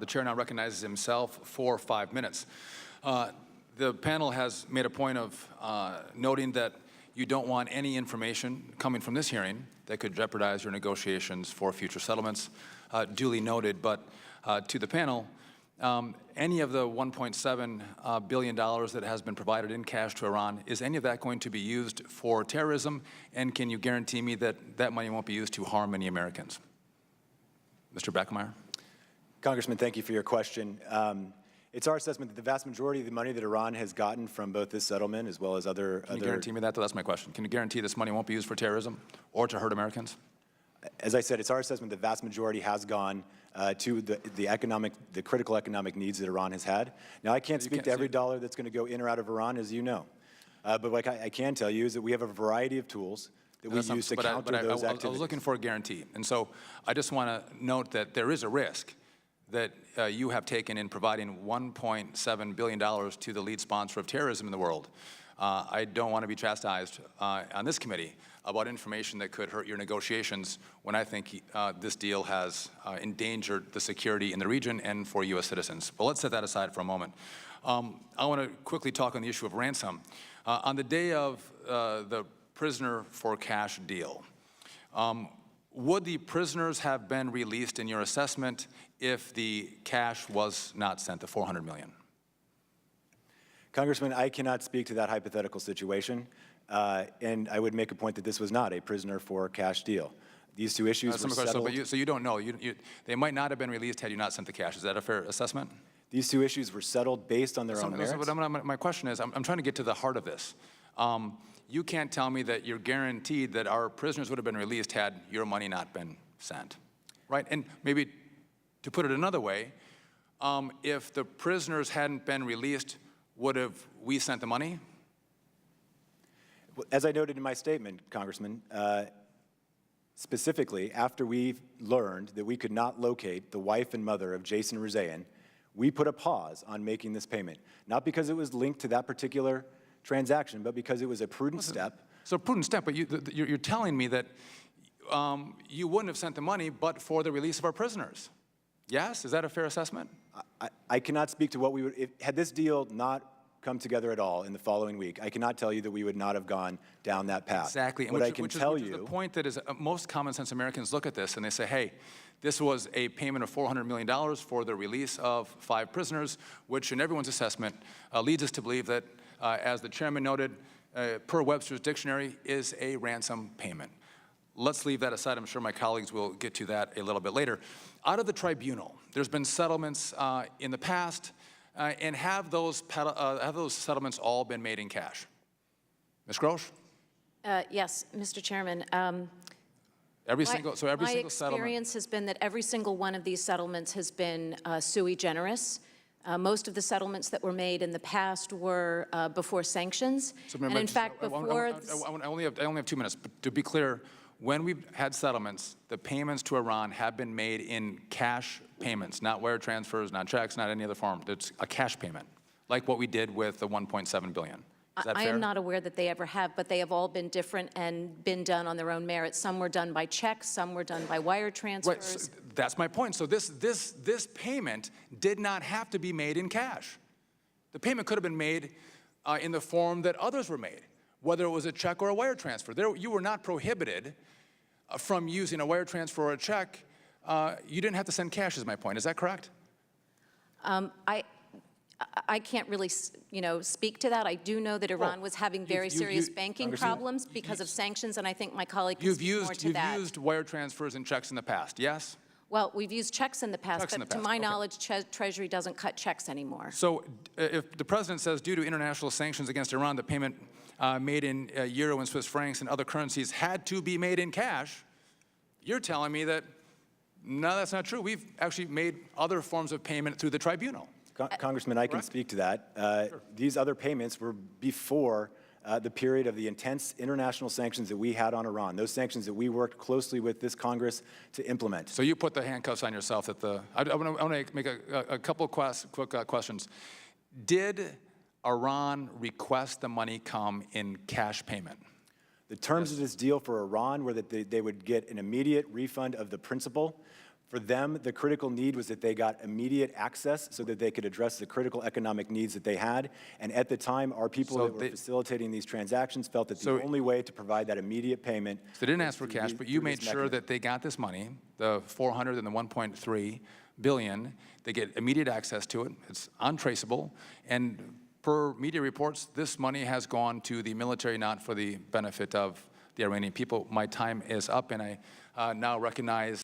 The chair now recognizes himself for 5 minutes. The panel has made a point of noting that you don't want any information coming from this hearing that could jeopardize your negotiations for future settlements. Duly noted, but to the panel, any of the $1.7 billion that has been provided in cash to Iran, is any of that going to be used for terrorism? And can you guarantee me that that money won't be used to harm any Americans? Mr. Beckemeyer. Congressman, thank you for your question. It's our assessment that the vast majority of the money that Iran has gotten from both this settlement as well as other... Can you guarantee me that? That's my question. Can you guarantee this money won't be used for terrorism or to hurt Americans? As I said, it's our assessment the vast majority has gone to the critical economic needs that Iran has had. Now, I can't speak to every dollar that's going to go in or out of Iran, as you know. But what I can tell you is that we have a variety of tools that we use to counter those activities. I was looking for a guarantee. And so I just want to note that there is a risk that you have taken in providing $1.7 billion to the lead sponsor of terrorism in the world. I don't want to be chastised on this committee about information that could hurt your negotiations when I think this deal has endangered the security in the region and for U.S. citizens. But let's set that aside for a moment. I want to quickly talk on the issue of ransom. On the day of the prisoner for cash deal, would the prisoners have been released in your assessment if the cash was not sent, the $400 million? Congressman, I cannot speak to that hypothetical situation, and I would make a point that this was not a prisoner for cash deal. These two issues were settled. So you don't know. They might not have been released had you not sent the cash. Is that a fair assessment? These two issues were settled based on their own merits. But my question is, I'm trying to get to the heart of this. You can't tell me that you're guaranteed that our prisoners would have been released had your money not been sent, right? And maybe to put it another way, if the prisoners hadn't been released, would have we sent the money? As I noted in my statement, Congressman, specifically after we learned that we could not locate the wife and mother of Jason Rezaian, we put a pause on making this payment, not because it was linked to that particular transaction, but because it was a prudent step. So prudent step, but you're telling me that you wouldn't have sent the money but for the release of our prisoners. Yes? Is that a fair assessment? I cannot speak to what we would, had this deal not come together at all in the following week, I cannot tell you that we would not have gone down that path. Exactly. What I can tell you... Which is the point that is, most common sense Americans look at this and they say, hey, this was a payment of $400 million for the release of 5 prisoners, which in everyone's assessment leads us to believe that, as the chairman noted, per Webster's dictionary, is a ransom payment. Let's leave that aside. I'm sure my colleagues will get to that a little bit later. Out of the tribunal, there's been settlements in the past, and have those settlements all been made in cash? Ms. Grosz? Yes, Mr. Chairman. Every single settlement? My experience has been that every single one of these settlements has been sui generis. Most of the settlements that were made in the past were before sanctions. And in fact, before... I only have 2 minutes, but to be clear, when we've had settlements, the payments to Iran have been made in cash payments, not wire transfers, not checks, not any other form. It's a cash payment, like what we did with the $1.7 billion. Is that fair? I am not aware that they ever have, but they have all been different and been done on their own merit. Some were done by checks, some were done by wire transfers. Right, so that's my point. So this payment did not have to be made in cash. The payment could have been made in the form that others were made, whether it was a check or a wire transfer. You were not prohibited from using a wire transfer or a check. You didn't have to send cash, is my point. Is that correct? I can't really, speak to that. I do know that Iran was having very serious banking problems because of sanctions, and I think my colleague can speak more to that. You've used wire transfers and checks in the past, yes? Well, we've used checks in the past, but to my knowledge, Treasury doesn't cut checks anymore. So if the president says due to international sanctions against Iran, the payment made in euro and Swiss francs and other currencies had to be made in cash, you're telling me that, no, that's not true. We've actually made other forms of payment through the tribunal. Congressman, I can speak to that. Sure. These other payments were before the period of the intense international sanctions that we had on Iran, those sanctions that we worked closely with this Congress to implement. So you put the handcuffs on yourself at the... I want to make a couple of quick questions. Did Iran request the money come in cash payment? The terms of this deal for Iran were that they would get an immediate refund of the principal For them, the critical need was that they got immediate access so that they could address the critical economic needs that they had. And at the time, our people that were facilitating these transactions felt that the only way to provide that immediate payment. So they didn't ask for cash, but you made sure that they got this money, the 400 and the 1.3 billion. They get immediate access to it. It's untraceable. And per media reports, this money has gone to the military, not for the benefit of the Iranian people. My time is up, and I now recognize